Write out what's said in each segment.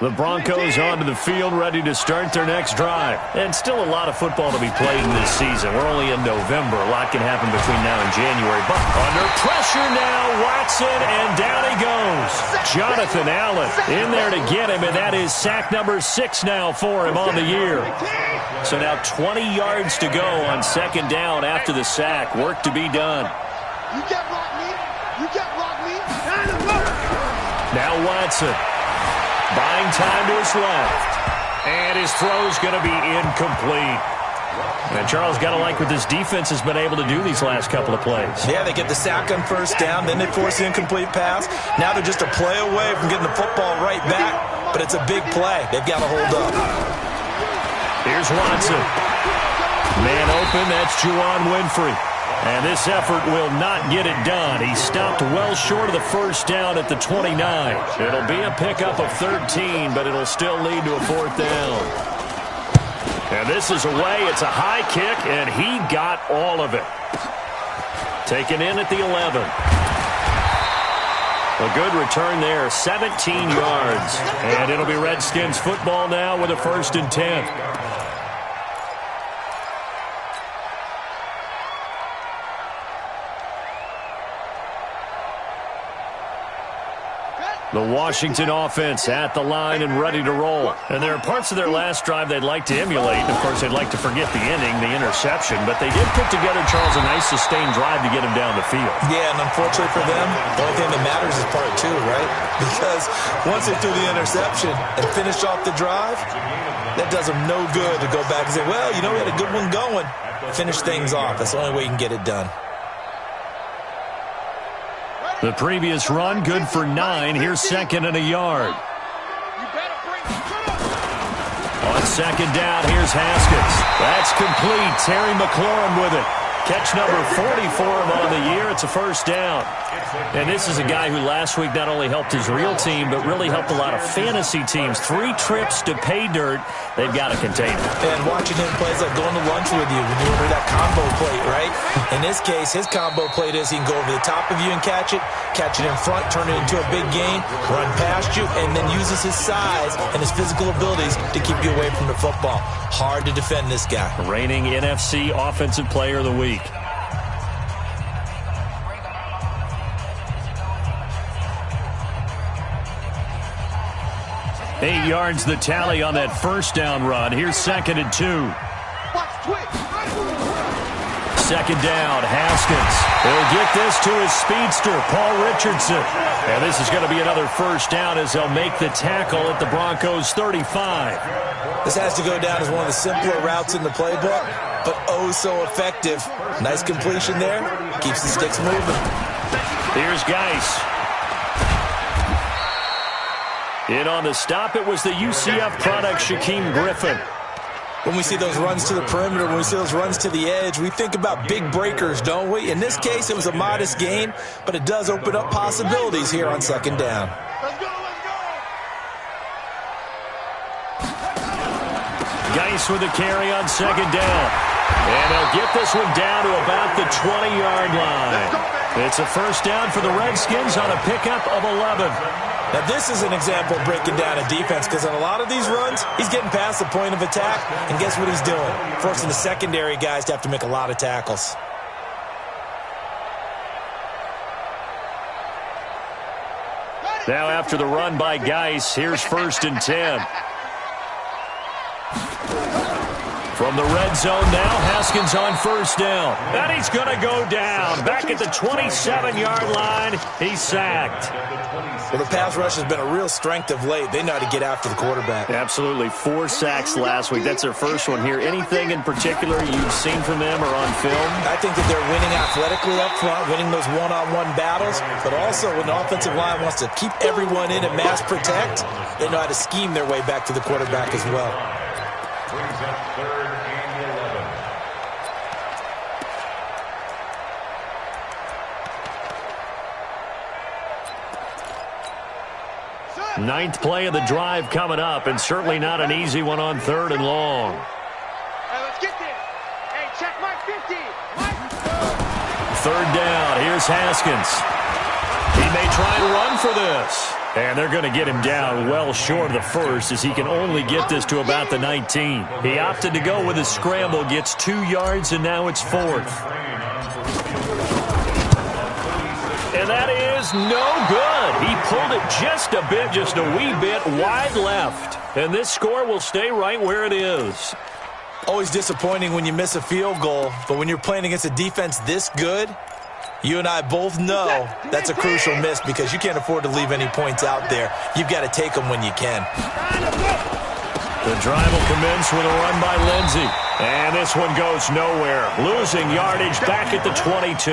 The Broncos onto the field, ready to start their next drive. And still a lot of football to be played in this season. We're only in November. A lot can happen between now and January. But under pressure now, Watson, and down he goes. Jonathan Allen in there to get him, and that is sack number 6 now for him on the year. So now 20 yards to go on second down after the sack. Work to be done. You can't block me. You can't block me. Now Watson. Buying time to his left. And his throw's going to be incomplete. And Charles, got to like what this defense has been able to do these last couple of plays. Yeah, they get the sack on first down, then they force the incomplete pass. Now they're just a play away from getting the football right back, but it's a big play. They've got to hold up. Here's Watson. Man open, that's Juwan Winfrey. And this effort will not get it done. He stopped well short of the first down at the 29. It'll be a pickup of 13, but it'll still lead to a fourth down. And this is away. It's a high kick, and he got all of it. Taken in at the 11. A good return there, 17 yards. And it'll be Redskins football now with a 1st and 10. The Washington offense at the line and ready to roll. And there are parts of their last drive they'd like to emulate. Of course, they'd like to forget the inning, the interception. But they did put together, Charles, a nice sustained drive to get him down the field. Yeah, and unfortunately for them, the only thing that matters is part 2, right? Because once they threw the interception and finished off the drive, that does them no good to go back and say, well, you know, we had a good one going. Finish things off. That's the only way you can get it done. The previous run, good for 9. Here's 2nd and a yard. On second down, here's Haskins. That's complete. Terry McLaurin with it. Catch number 40 for him on the year. It's a first down. And this is a guy who last week not only helped his real team, but really helped a lot of fantasy teams. 3 trips to pay dirt. They've got to contain him. And watching him play is like going to lunch with you when you order that combo plate, right? In this case, his combo plate is he can go over the top of you and catch it in front, turn it into a big gain, run past you, and then uses his size and his physical abilities to keep you away from the football. Hard to defend this guy. Reigning NFC Offensive Player of the Week. Eight yards the tally on that first down run. Here's 2nd and 2. Second down, Haskins. He'll get this to his speedster, Paul Richardson. And this is going to be another first down as they'll make the tackle at the Broncos' 35. This has to go down as one of the simpler routes in the playbook, but oh so effective. Nice completion there. Keeps the sticks moving. Here's Geis. In on the stop, it was the UCF product, Shaquem Griffin. When we see those runs to the perimeter, when we see those runs to the edge, we think about big breakers, don't we? In this case, it was a modest gain, but it does open up possibilities here on second down. Let's go, let's go. Geis with a carry on second down. And they'll get this one down to about the 20-yard line. It's a first down for the Redskins on a pickup of 11. Now, this is an example of breaking down a defense because on a lot of these runs, he's getting past the point of attack, and guess what he's doing? Forcing the secondary guys to have to make a lot of tackles. Now after the run by Geis, here's 1st and 10. From the red zone now, Haskins on first down. And he's going to go down. Back at the 27-yard line, he's sacked. Well, the pass rush has been a real strength of late. They know how to get after the quarterback. Absolutely. 4 sacks last week. That's their first one here. Anything in particular you've seen from them or on film? I think that they're winning athletically up front, winning those one-on-one battles, but also when the offensive line wants to keep everyone in and mass protect, they know how to scheme their way back to the quarterback as well. Brings up 3rd and 11. Ninth play of the drive coming up, and certainly not an easy one on 3rd and long. Hey, let's get this. Hey, check my 50. Third down. Here's Haskins. He may try to run for this. And they're going to get him down well short of the first, as he can only get this to about the 19. He opted to go with a scramble, gets 2 yards, and now it's 4th. And that is no good. He pulled it just a bit, just a wee bit wide left. And this score will stay right where it is. Always disappointing when you miss a field goal, but when you're playing against a defense this good, you and I both know that's a crucial miss because you can't afford to leave any points out there. You've got to take them when you can. The drive will commence with a run by Lindsey. And this one goes nowhere. Losing yardage back at the 22.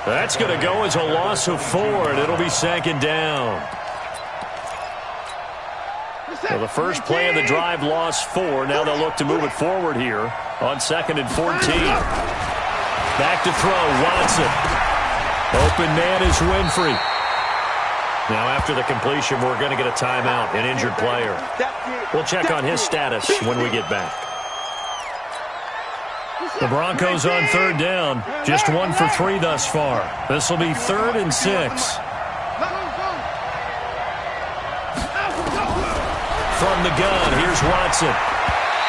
That's going to go as a loss of 4, and it'll be 2nd down. So the first play of the drive lost 4. Now they'll look to move it forward here on 2nd and 14. Back to throw, Watson. Open man is Winfrey. Now after the completion, we're going to get a timeout, an injured player. We'll check on his status when we get back. The Broncos on 3rd down. Just 1 for 3 thus far. This will be 3rd and 6. From the gun, here's Watson.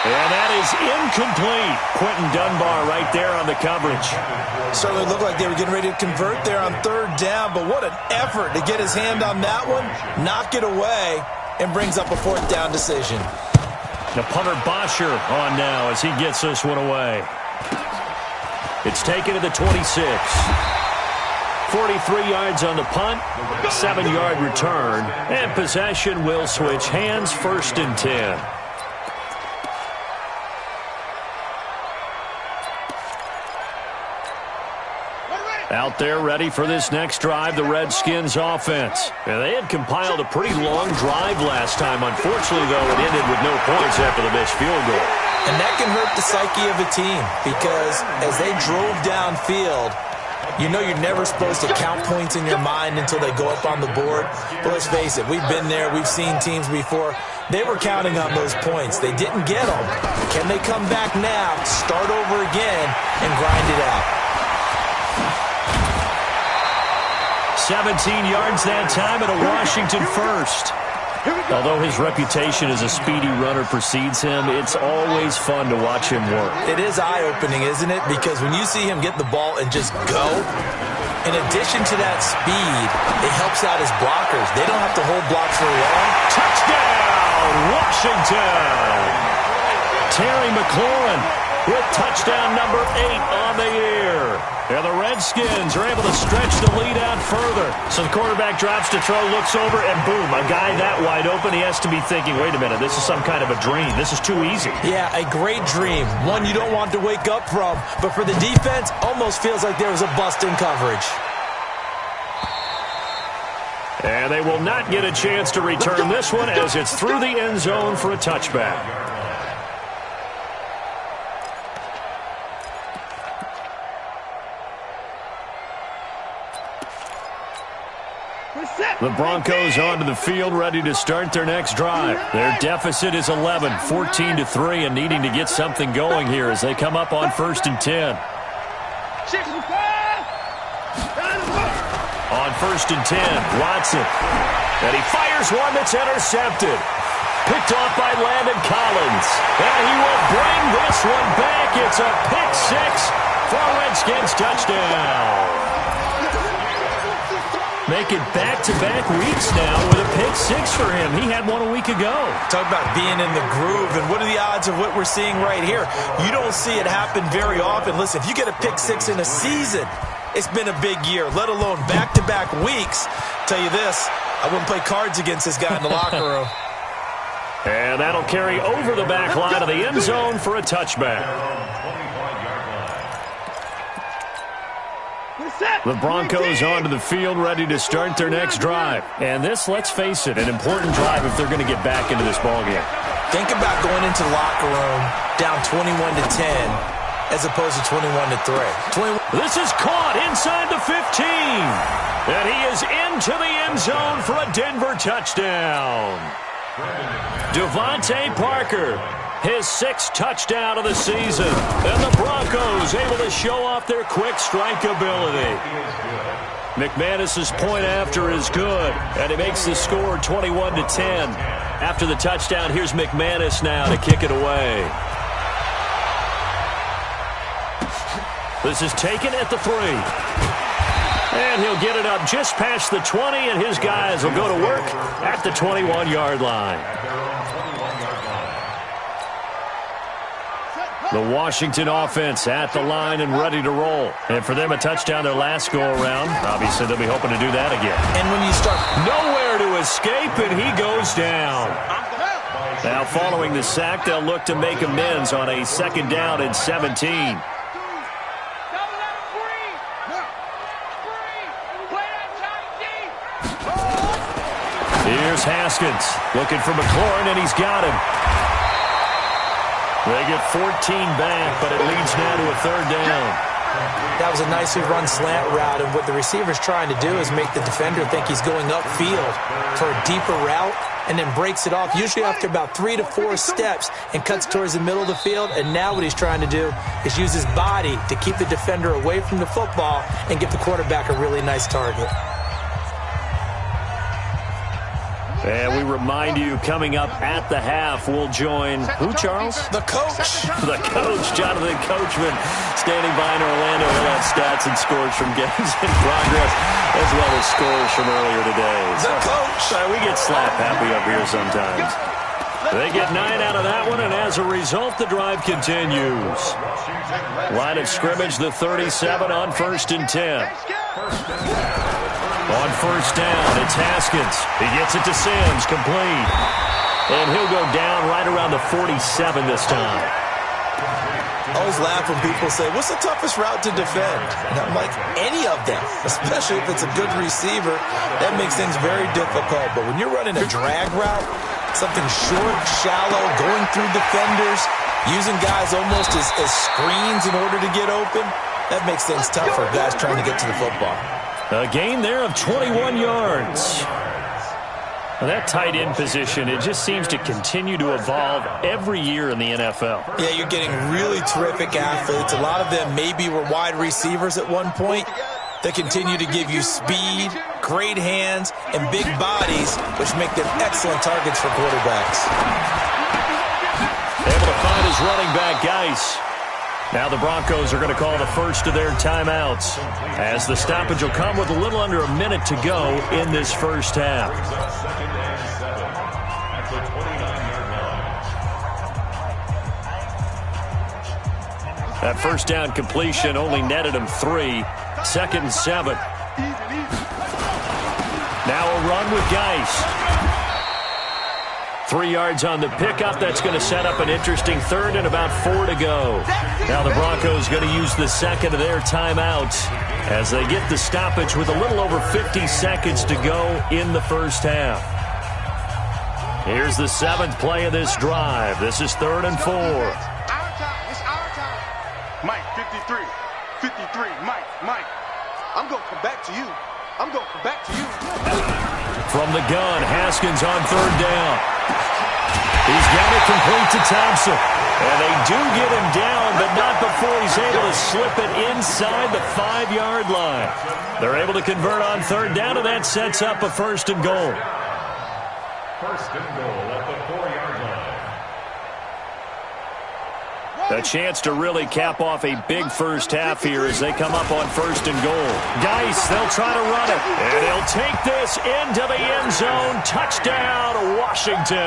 And that is incomplete. Quentin Dunbar right there on the coverage. Certainly looked like they were getting ready to convert there on 3rd down, but what an effort to get his hand on that one, knock it away, and brings up a 4th down decision. The punter Bosher on now as he gets this one away. It's taken to the 26. 43 yards on the punt, 7-yard return, and possession will switch hands, 1st and 10. Out there ready for this next drive, the Redskins offense. And they had compiled a pretty long drive last time. Unfortunately, though, it ended with no points after the missed field goal. And that can hurt the psyche of a team because as they drove downfield, you know you're never supposed to count points in your mind until they go up on the board. But let's face it, we've been there. We've seen teams before. They were counting on those points. They didn't get them. Can they come back now, start over again, and grind it out? 17 yards that time and a Washington first. Although his reputation as a speedy runner precedes him, it's always fun to watch him work. It is eye-opening, isn't it? Because when you see him get the ball and just go, in addition to that speed, it helps out his blockers. They don't have to hold blocks for long. Touchdown, Washington! Terry McLaurin with touchdown number 8 on the year. And the Redskins are able to stretch the lead out further. So the quarterback drops to throw, looks over, and boom, a guy that wide open, he has to be thinking, wait a minute, this is some kind of a dream. This is too easy. Yeah, a great dream. One you don't want to wake up from. But for the defense, almost feels like there was a bust in coverage. And they will not get a chance to return this one as it's through the end zone for a touchback. The Broncos onto the field, ready to start their next drive. Their deficit is 11, 14-3, and needing to get something going here as they come up on 1st and 10. On 1st and 10, Watson. And he fires one that's intercepted. Picked off by Landon Collins. And he will bring this one back. It's a pick 6 for a Redskins touchdown. Make it back-to-back weeks now with a pick 6 for him. He had one a week ago. Talk about being in the groove, and what are the odds of what we're seeing right here? You don't see it happen very often. Listen, if you get a pick 6 in a season, it's been a big year, let alone back-to-back weeks. Tell you this, I wouldn't play cards against this guy in the locker room. And that'll carry over the back line of the end zone for a touchback. The Broncos onto the field, ready to start their next drive. And this, let's face it, an important drive if they're going to get back into this ballgame. Think about going into the locker room down 21-10 as opposed to 21-3. This is caught inside the 15. And he is into the end zone for a Denver touchdown. Devontae Parker, his 6th touchdown of the season. And the Broncos able to show off their quick strike ability. McManus's point after is good, and he makes the score 21-10. After the touchdown, here's McManus now to kick it away. This is taken at the 3. And he'll get it up just past the 20, and his guys will go to work at the 21-yard line. The Washington offense at the line and ready to roll. And for them, a touchdown their last go-around. Obviously, they'll be hoping to do that again. And when you start... Nowhere to escape, and he goes down. Now, following the sack, they'll look to make amends on a 2nd down and 17. Here's Haskins looking for McLaurin, and he's got him. They get 14 back, but it leads now to a 3rd down. That was a nicely run slant route, and what the receiver's trying to do is make the defender think he's going upfield for a deeper route, and then breaks it off, usually after about 3 to 4 steps, and cuts towards the middle of the field. And now what he's trying to do is use his body to keep the defender away from the football and give the quarterback a really nice target. And we remind you, coming up at the half, we'll join who, Charles? The coach. The coach, Jonathan Coachman, standing by in Orlando. He'll have stats and scores from games in progress, as well as scores from earlier today. The coach. We get slap happy up here sometimes. They get 9 out of that one, and as a result, the drive continues. Line of scrimmage, the 37 on 1st and 10. On 1st down, it's Haskins. He gets it to Sims, complete. And he'll go down right around the 47 this time. I always laugh when people say, what's the toughest route to defend? And I'm like, any of them, especially if it's a good receiver. That makes things very difficult. But when you're running a drag route, something short, shallow, going through defenders, using guys almost as screens in order to get open, that makes things tough for guys trying to get to the football. A gain there of 21 yards. Well, that tight end position, it just seems to continue to evolve every year in the NFL. Yeah, you're getting really terrific athletes. A lot of them maybe were wide receivers at one point. They continue to give you speed, great hands, and big bodies, which make them excellent targets for quarterbacks. Able to find his running back, Geis. Now the Broncos are going to call the first of their timeouts, as the stoppage will come with a little under a minute to go in this first half. That first down completion only netted him 3. 2nd and 7. Now a run with Geis. 3 yards on the pickup. That's going to set up an interesting 3rd and about 4 to go. Now the Broncos going to use the 2nd of their timeouts as they get the stoppage with a little over 50 seconds to go in the first half. Here's the 7th play of this drive. This is 3rd and 4. Our time. It's our time. Mike, 53. 53. Mike. I'm going to come back to you. From the gun, Haskins on 3rd down. He's got it complete to Thompson. And they do get him down, but not before he's able to slip it inside the 5-yard line. They're able to convert on 3rd down, and that sets up a 1st and goal. 1st and goal at the 4-yard line. A chance to really cap off a big first half here as they come up on 1st and goal. Geis, they'll try to run it. And he'll take this into the end zone. Touchdown, Washington.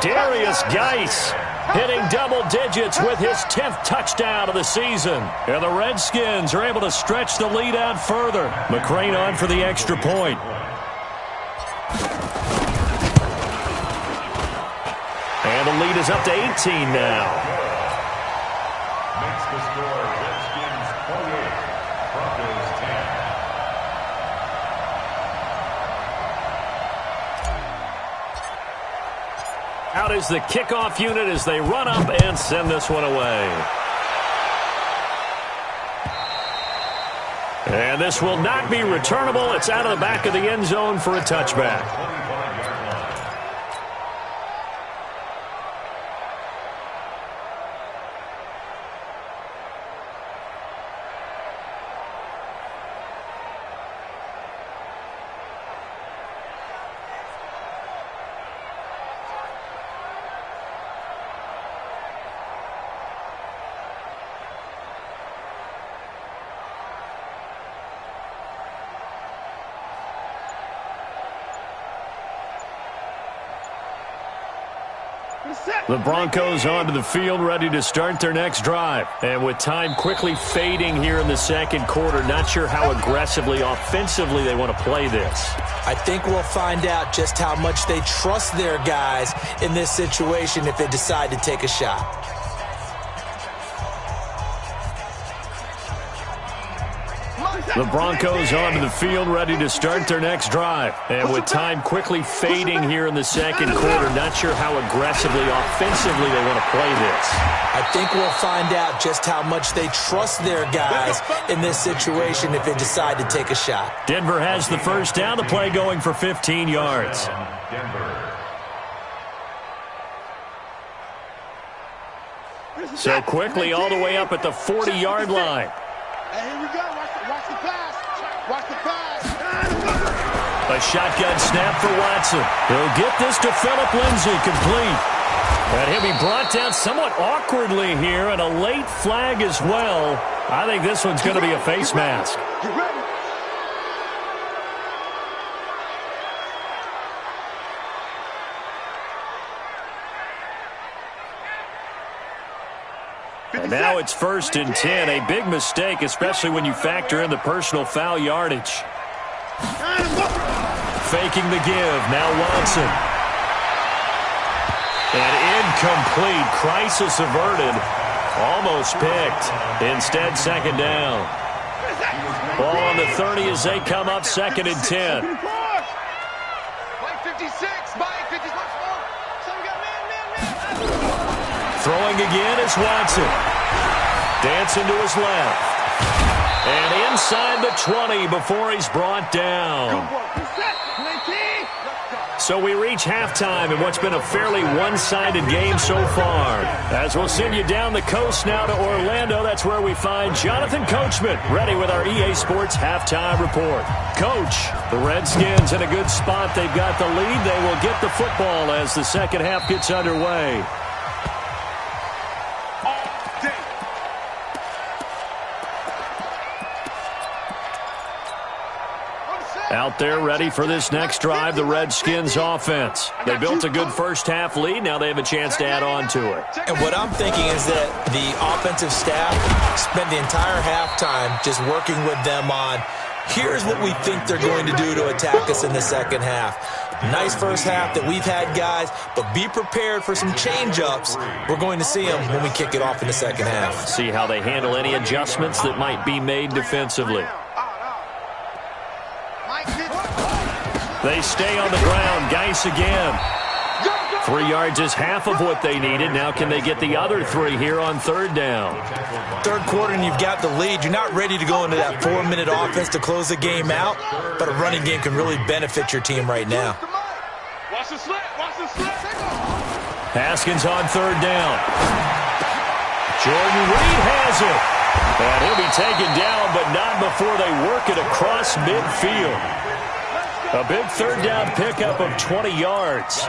Darius Geis hitting double digits with his 10th touchdown of the season. And the Redskins are able to stretch the lead out further. McCrane on for the extra point. And the lead is up to 18 now. Makes the score Redskins 28, Broncos 10. Out is the kickoff unit as they run up and send this one away. And this will not be returnable. It's out of the back of the end zone for a touchback. The Broncos onto the field, ready to start their next drive. And with time quickly fading here in the second quarter, not sure how aggressively, offensively they want to play this. I think we'll find out just how much they trust their guys in this situation if they decide to take a shot. The Broncos onto the field, ready to start their next drive. And with time quickly fading here in the second quarter, not sure how aggressively, offensively they want to play this. I think we'll find out just how much they trust their guys in this situation if they decide to take a shot. Denver has the first down, the play going for 15 yards. So quickly all the way up at the 40-yard line. Hey, here we go. Watch the pass. Watch the pass. A shotgun snap for Watson. He'll get this to Phillip Lindsay, complete. And he'll be brought down somewhat awkwardly here, and a late flag as well. I think this one's going to be a face mask. Get ready. And now it's 1st and 10. A big mistake, especially when you factor in the personal foul yardage. Faking the give. Now Watson. And incomplete. Crisis averted. Almost picked. Instead, second down. Ball on the 30 as they come up 2nd and 10. Mike 56. Mike 56. Throwing again is Watson. Dancing to his left. And inside the 20 before he's brought down. So we reach halftime in what's been a fairly one-sided game so far. As we'll send you down the coast now to Orlando, that's where we find Jonathan Coachman, ready with our EA Sports Halftime Report. Coach, the Redskins in a good spot. They've got the lead. They will get the football as the second half gets underway. Out there ready for this next drive, the Redskins offense. They built a good first half lead. Now they have a chance to add on to it. And what I'm thinking is that the offensive staff spent the entire halftime just working with them on, here's what we think they're going to do to attack us in the second half. Nice first half that we've had, guys, but be prepared for some change-ups. We're going to see them when we kick it off in the second half. See how they handle any adjustments that might be made defensively. They stay on the ground. Geis again. 3 yards is half of what they needed. Now can they get the other 3 here on third down? Third quarter and you've got the lead. You're not ready to go into that 4-minute offense to close the game out, but a running game can really benefit your team right now. Watch the slant. Watch the slant. Haskins on third down. Jordan Reed has it. And he'll be taken down, but not before they work it across midfield. A big third down pickup of 20 yards.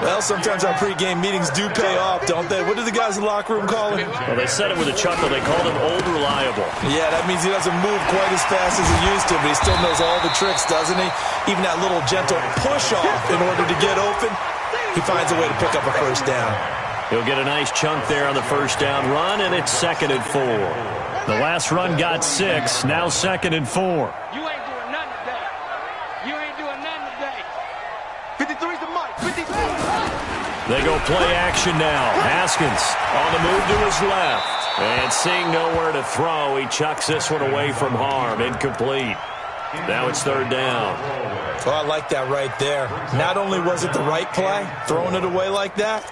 Well, sometimes our pregame meetings do pay off, don't they? What do the guys in the locker room call him? Well, they said it with a chuckle. They called him Old Reliable. Yeah, that means he doesn't move quite as fast as he used to, but he still knows all the tricks, doesn't he? Even that little gentle push-off in order to get open, he finds a way to pick up a first down. He'll get a nice chunk there on the first down run, and it's 2nd and 4. The last run got 6, now 2nd and 4. You ain't doing nothing today. You ain't doing nothing today. 53's the mic. 53. They go play action now. Haskins on the move to his left. And seeing nowhere to throw, he chucks this one away from harm. Incomplete. Now it's third down. Oh, I like that right there. Not only was it the right play, throwing it away like that,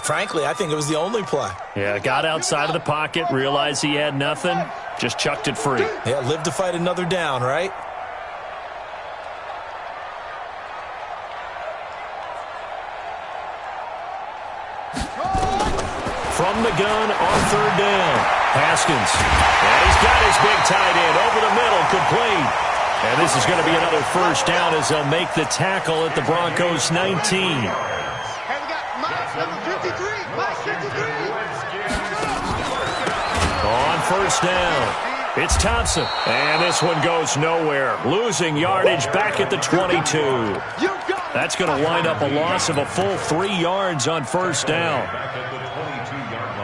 frankly, I think it was the only play. Yeah, got outside of the pocket, realized he had nothing, just chucked it free. Yeah, live to fight another down, right? From the gun on third down. Haskins. And he's got his big tight end over the middle, complete. And this is going to be another first down as they'll make the tackle at the Broncos 19. Hey, we got Mike, number 53. Mike 53. On first down, it's Thompson. And this one goes nowhere. Losing yardage back at the 22. You got it. That's going to wind up a loss of a full 3 yards on first down. Back at the 22-yard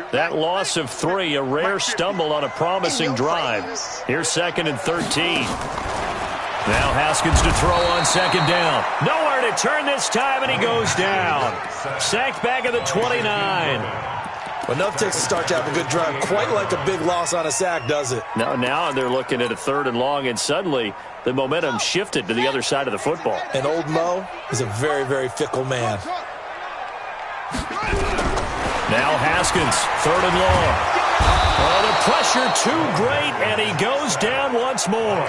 line. That loss of 3, a rare stumble on a promising drive. Here's 2nd and 13. Now Haskins to throw on 2nd down. Nowhere to turn this time, and he goes down. Sacked back at the 29. Enough takes to start to have a good drive. Quite like a big loss on a sack, does it? Now they're looking at a 3rd and long, and suddenly the momentum shifted to the other side of the football. And old Mo is a very, very fickle man. Now Haskins, 3rd and long. Oh, the pressure too great, and he goes down once more.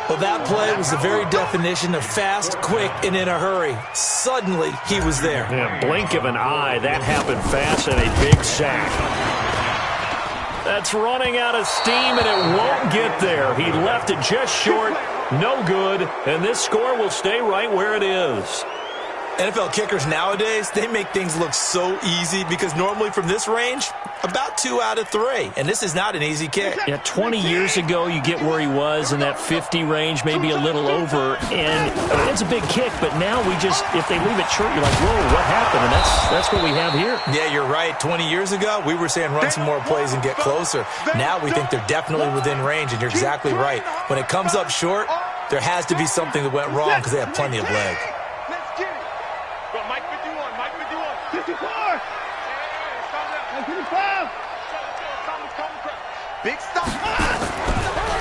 Well, that play was the very definition of fast, quick, and in a hurry. Suddenly, he was there. Yeah, blink of an eye, that happened fast, and a big sack. That's running out of steam, and it won't get there. He left it just short, no good, and this score will stay right where it is. NFL kickers nowadays, they make things look so easy because normally from this range, about 2 out of 3. And this is not an easy kick. Yeah, 20 years ago, you get where he was in that 50 range, maybe a little over. And it's a big kick, but now we just, if they leave it short, you're like, whoa, what happened? And that's what we have here. Yeah, you're right. 20 years ago, we were saying run some more plays and get closer. Now we think they're definitely within range, and you're exactly right. When it comes up short, there has to be something that went wrong because they have plenty of leg. Big stop.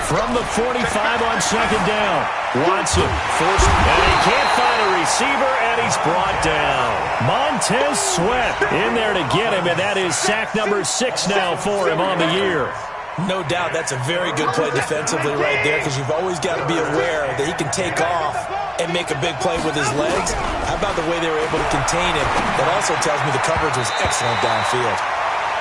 From the 45 on 2nd down. Watson forced, and he can't find a receiver, and he's brought down. Montez Sweat in there to get him, and that is sack number 6 now for him on the year. No doubt that's a very good play defensively right there because you've always got to be aware that he can take off and make a big play with his legs. How about the way they were able to contain him? That also tells me the coverage was excellent downfield.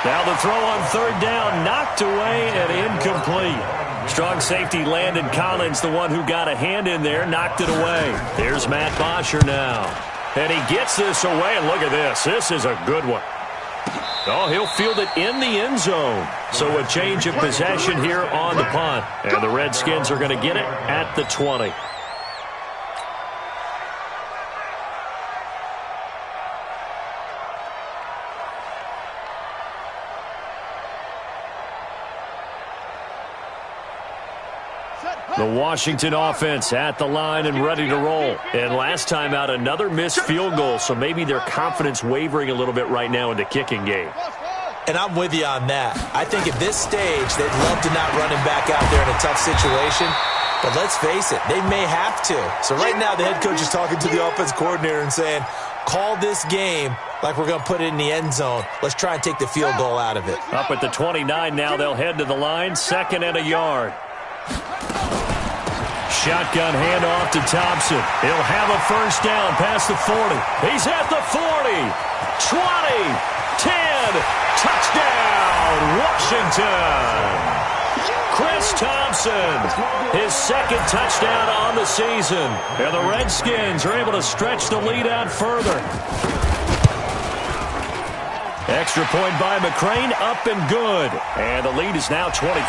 Now the throw on 3rd down, knocked away and incomplete. Strong safety Landon Collins, the one who got a hand in there, knocked it away. There's Matt Bosher now. And he gets this away, and look at this. This is a good one. Oh, he'll field it in the end zone. So a change of possession here on the punt. And the Redskins are going to get it at the 20. The Washington offense at the line and ready to roll. And last time out, another missed field goal, so maybe their confidence wavering a little bit right now in the kicking game. And I'm with you on that. I think at this stage, they'd love to not run him back out there in a tough situation. But let's face it, they may have to. So right now, the head coach is talking to the offense coordinator and saying, call this game like we're going to put it in the end zone. Let's try and take the field goal out of it. Up at the 29 now, they'll head to the line, 2nd and a yard. Shotgun handoff to Thompson. He'll have a first down past the 40. He's at the 40, 20, 10, touchdown, Washington. Chris Thompson, his 2nd touchdown on the season. And the Redskins are able to stretch the lead out further. Extra point by McCrane, up and good. And the lead is now 24.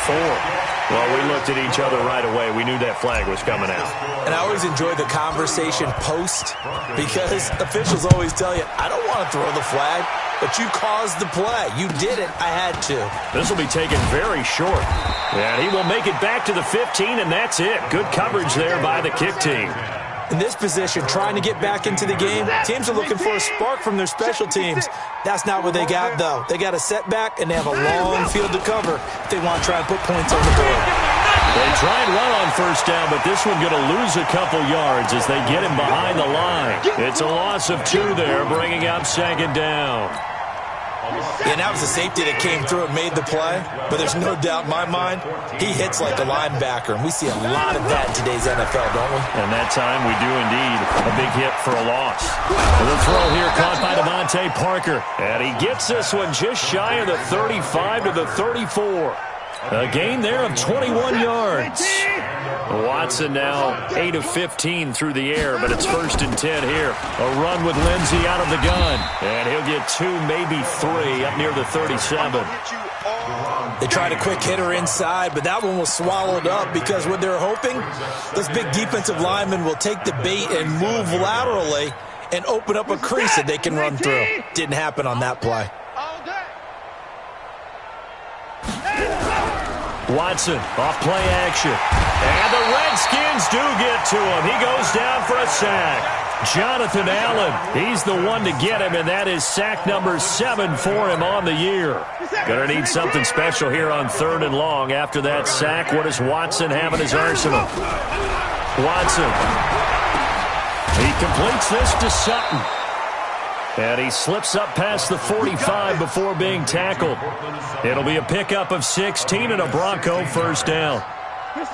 Well, we looked at each other right away. We knew that flag was coming out. And I always enjoy the conversation post because officials always tell you, I don't want to throw the flag, but you caused the play. You did it. I had to. This will be taken very short. And he will make it back to the 15, and that's it. Good coverage there by the kick team. In this position, trying to get back into the game, teams are looking for a spark from their special teams. That's not what they got, though. They got a setback, and they have a long field to cover if they want to try and put points on the board. They try and run on first down, but this one going to lose a couple yards as they get him behind the line. It's a loss of 2 there, bringing up 2nd down. And that was a safety that came through and made the play, but there's no doubt in my mind, he hits like a linebacker, and we see a lot of that in today's NFL, don't we? And that time we do indeed. A big hit for a loss. The throw here caught by Devontae Parker, and he gets this one just shy of the 35 to the 34. A gain there of 21 yards. Watson now 8 of 15 through the air, but it's 1st and 10 here. A run with Lindsey out of the gun. And he'll get 2, maybe 3, up near the 37. They tried a quick hitter inside, but that one was swallowed up because what they're hoping, those big defensive linemen will take the bait and move laterally and open up a crease that they can run through. Didn't happen on that play. Watson off play action. And the Redskins do get to him. He goes down for a sack. Jonathan Allen, he's the one to get him, and that is sack number 7 for him on the year. Gonna need something special here on 3rd and long. After that sack, what does Watson have in his arsenal? Watson. He completes this to Sutton. And he slips up past the 45 before being tackled. It'll be a pickup of 16 and a Bronco first down. It's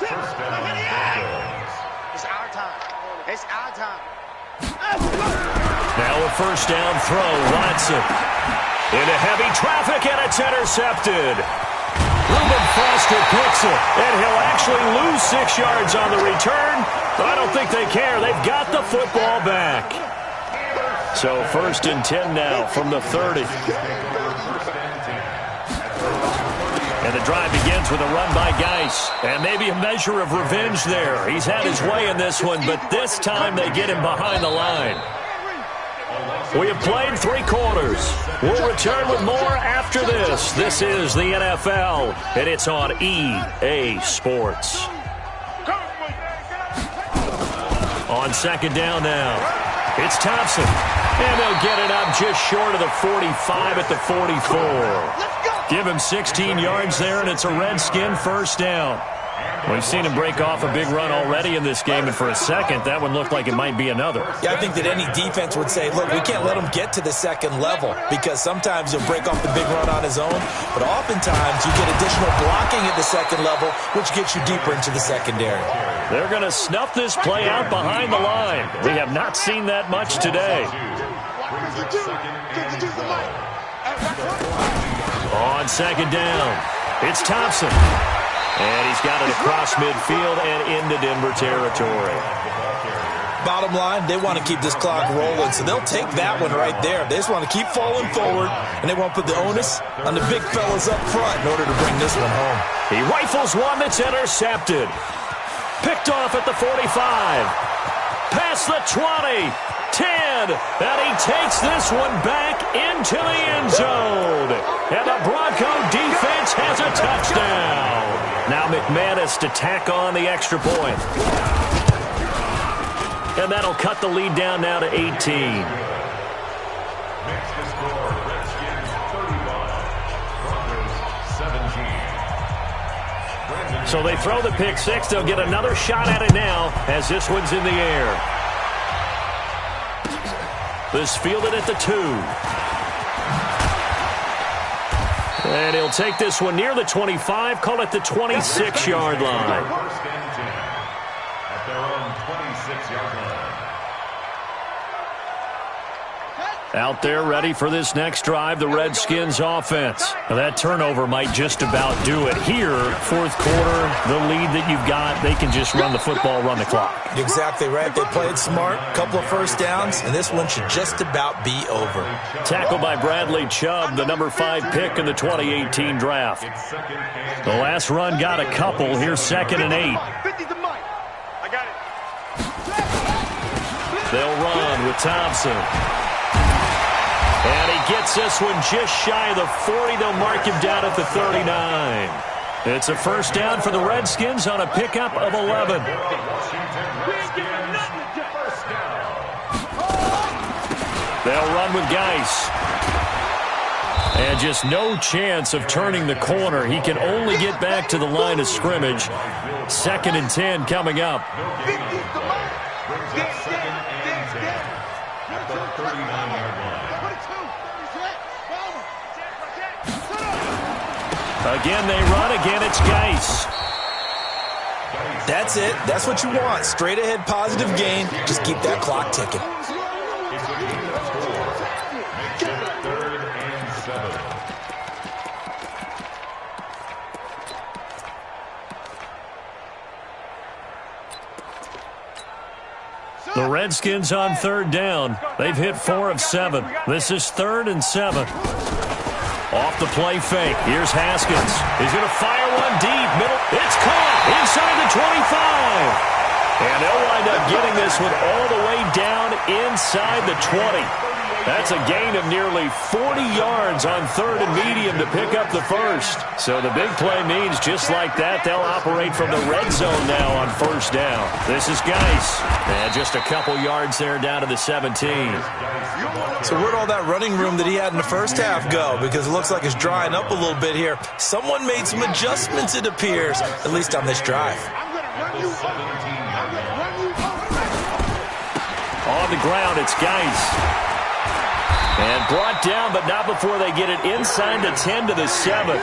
our time. It's our time. Now a first down throw. Watson into heavy traffic, and it's intercepted. Reuben Foster picks it, and he'll actually lose 6 yards on the return, but I don't think they care. They've got the football back. So 1st and 10 now from the 30. And the drive begins with a run by Geis. And maybe a measure of revenge there. He's had his way in this one, but this time they get him behind the line. We have played 3 quarters. We'll return with more after this. This is the NFL, and it's on EA Sports. On 2nd down now, it's Thompson. And they'll get it up just short of the 45 at the 44. Give him 16 yards there, and it's a Redskin first down. We've seen him break off a big run already in this game, and for a second, that one looked like it might be another. Yeah, I think that any defense would say, look, we can't let him get to the 2nd level because sometimes he'll break off the big run on his own, but oftentimes you get additional blocking at the 2nd level, which gets you deeper into the secondary. They're going to snuff this play out behind the line. We have not seen that much today. On 2nd down, it's Thompson. And he's got it across midfield and into Denver territory. Bottom line, they want to keep this clock rolling, so they'll take that one right there. They just want to keep falling forward, and they want to put the onus on the big fellas up front in order to bring this one home. He rifles one that's intercepted. Picked off at the 45. Past the 20. 10. And he takes this one back into the end zone. And the Bronco defense has a touchdown. Now McManus to tack on the extra point. And that'll cut the lead down now to 18. Next to score, Redskins 35, Broncos 17. So they throw the pick 6. They'll get another shot at it now as this one's in the air. This fielded at the 2. And he'll take this one near the 25, call it the 26-yard line. First and 10 at their own 26-yard line. Out there ready for this next drive, the Redskins offense. Now that turnover might just about do it. Here, 4th quarter, the lead that you've got, they can just run the football, run the clock. Exactly right. They played smart, couple of first downs, and this one should just about be over. Tackled by Bradley Chubb, the number 5 pick in the 2018 draft. The last run got a couple. Here's 2nd and 8. They'll run with Thompson. And he gets this one just shy of the 40. They'll mark him down at the 39. It's a first down for the Redskins on a pickup of 11. They'll run with Geis. And just no chance of turning the corner. He can only get back to the line of scrimmage. 2nd and 10 coming up. Again, they run. Again, it's Geis. That's it. That's what you want. Straight ahead, positive gain. Just keep that clock ticking. The Redskins on 3rd down. They've hit 4 of 7. This is 3rd and 7. Off the play fake. Here's Haskins. He's going to fire one deep. Middle. It's caught inside the 25. And they'll wind up getting this one all the way down inside the 20. That's a gain of nearly 40 yards on third and medium to pick up the first. So the big play means just like that, they'll operate from the red zone now on first down. This is Geis. And just a couple yards there down to the 17. So where'd all that running room that he had in the first half go? Because it looks like it's drying up a little bit here. Someone made some adjustments, it appears, at least on this drive. On the ground, it's Geis. And brought down, but not before they get it inside the 10 to the 7.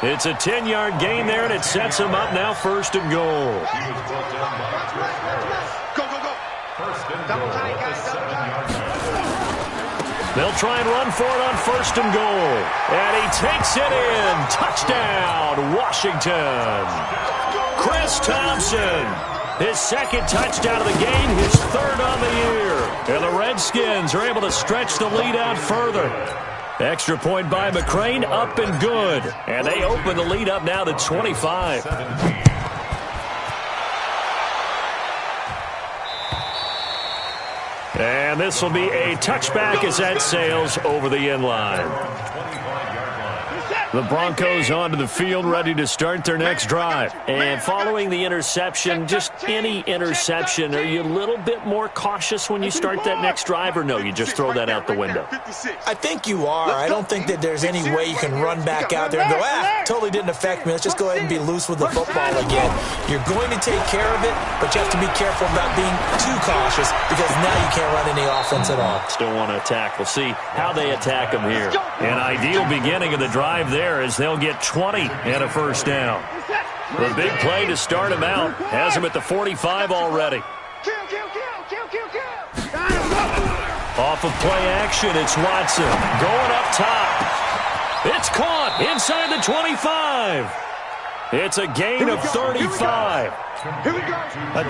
It's a 10-yard gain there, and it sets them up now first and goal. Go, go, go. First and goal at the 7-yard line. They'll try and run for it on first and goal. And he takes it in. Touchdown, Washington. Chris Thompson. His second touchdown of the game, his third on the year. And the Redskins are able to stretch the lead out further. Extra point by McCrane, up and good. And they open the lead up now to 25. And this will be a touchback as that sails over the end line. The Broncos onto the field, ready to start their next drive. And following the interception, just any interception, are you a little bit more cautious when you start that next drive, or no, you just throw that out the window? I think you are. I don't think that there's any way you can run back out there and go, totally didn't affect me. Let's just go ahead and be loose with the football again. You're going to take care of it, but you have to be careful about being too cautious because now you can't run any offense at all. Still want to attack. We'll see how they attack them here. An ideal beginning of the drive there as they'll get 20 and a first down. The big play to start him out has him at the 45 already. Off of play action, it's Watson going up top. It's caught inside the 25. It's a gain of 35.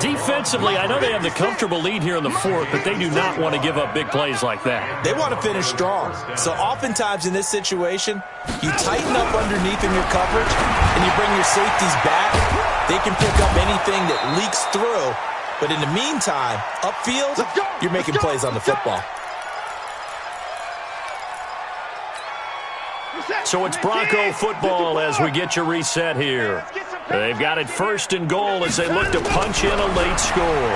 Defensively, I know they have the comfortable lead here in the fourth, but they do not want to give up big plays like that. They want to finish strong. So oftentimes in this situation, you tighten up underneath in your coverage, and you bring your safeties back. They can pick up anything that leaks through. But in the meantime, upfield, you're making plays on the football. So it's Bronco football as we get you reset here. They've got it first and goal as they look to punch in a late score.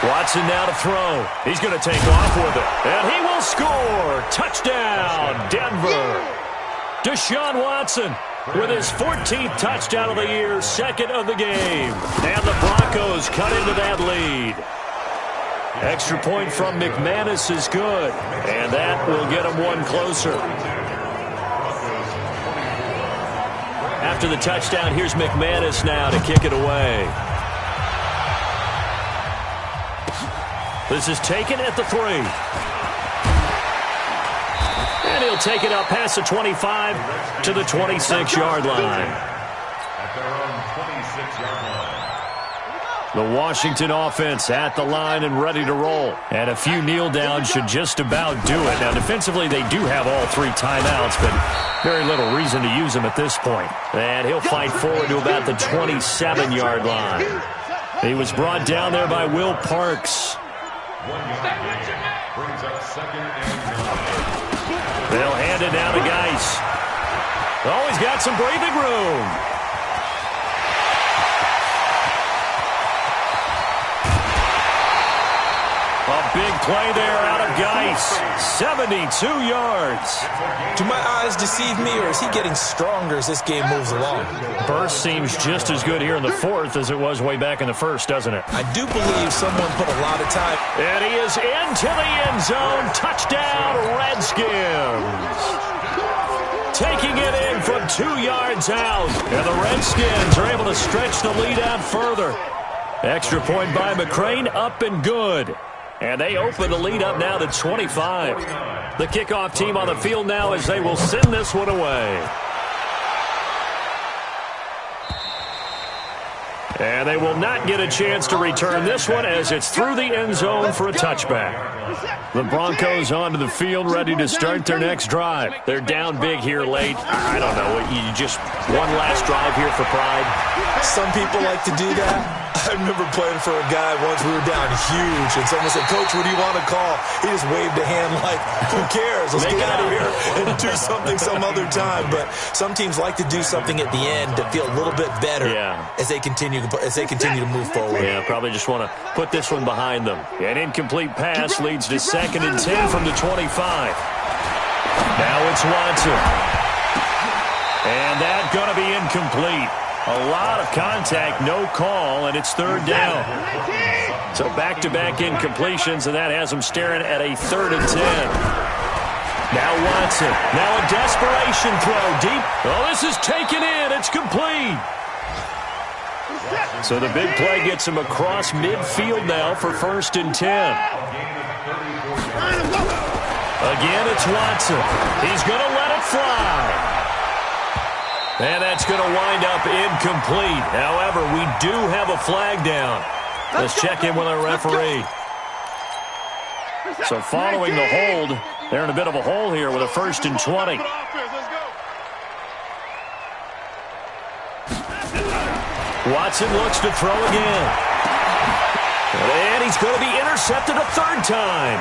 Watson now to throw. He's going to take off with it. And he will score. Touchdown, Denver. Deshaun Watson with his 14th touchdown of the year, second of the game. And the Broncos cut into that lead. Extra point from McManus is good. And that will get him one closer. After the touchdown, here's McManus now to kick it away. This is taken at the 3. And he'll take it up past the 25 to the 26-yard line. At their own 26-yard line. The Washington offense at the line and ready to roll. And a few kneel downs should just about do it. Now, defensively, they do have all 3 timeouts, but very little reason to use them at this point. And he'll fight forward to about the 27-yard line. He was brought down there by Will Parks. 1 yard gain. Brings up second and 9. They'll hand it down to Geis. Oh, he's got some breathing room. A big play there out of Geis. 72 yards. Do my eyes deceive me, or is he getting stronger as this game moves along? Burst seems just as good here in the fourth as it was way back in the first, doesn't it? I do believe someone put a lot of time. And he is into the end zone. Touchdown, Redskins. Taking it in from 2 yards out. And the Redskins are able to stretch the lead out further. Extra point by McCrane, up and good. And they open the lead up now to 25. The kickoff team on the field now as they will send this one away. And they will not get a chance to return this one as it's through the end zone for a touchback. The Broncos onto the field, ready to start their next drive. They're down big here late. I don't know. You just one last drive here for pride. Some people like to do that. I remember playing for a guy once. We were down huge, and someone said, "Coach, what do you want to call?" He just waved a hand like, "Who cares? Let's get out of here and do something some other time." But some teams like to do something at the end to feel a little bit better as they continue to move forward. Yeah, probably just want to put this one behind them. An incomplete pass leads to 2nd and 10 from the 25. Now it's Watson. And that's going to be incomplete. A lot of contact, no call, and it's 3rd down. So back-to-back incompletions, and that has them staring at a 3rd and 10. Now Watson. Now a desperation throw deep. Oh, this is taken in. It's complete. So the big play gets him across midfield now for 1st and 10. Again, it's Watson. He's going to let it fly. And that's going to wind up incomplete. However, we do have a flag down. Let's check in with our referee. So following the hold, they're in a bit of a hole here with a 1st and 20. Watson looks to throw again. And he's going to be intercepted a 3rd time.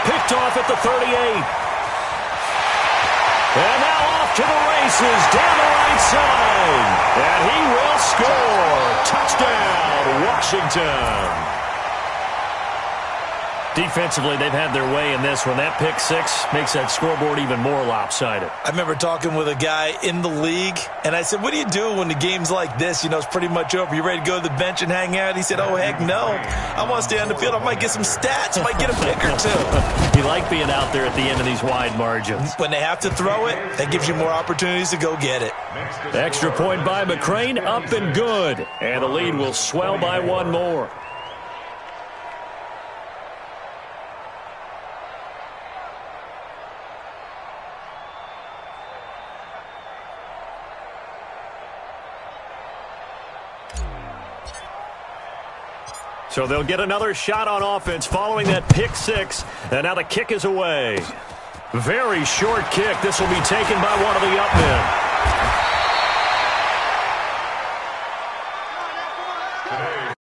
Picked off at the 38. And now off to the races down the right side. And he will score. Touchdown, Washington. Defensively, they've had their way in this one. That pick 6 makes that scoreboard even more lopsided. I remember talking with a guy in the league, and I said, "What do you do when the game's like this? You know, it's pretty much over. You ready to go to the bench and hang out?" He said, "Oh, heck no. I want to stay on the field. I might get some stats. I might get a pick or 2. You like being out there at the end of these wide margins. When they have to throw it, that gives you more opportunities to go get it. Extra point by McCrane, up and good. And the lead will swell by 1 more. So they'll get another shot on offense following that pick 6. And now the kick is away. Very short kick. This will be taken by one of the up men.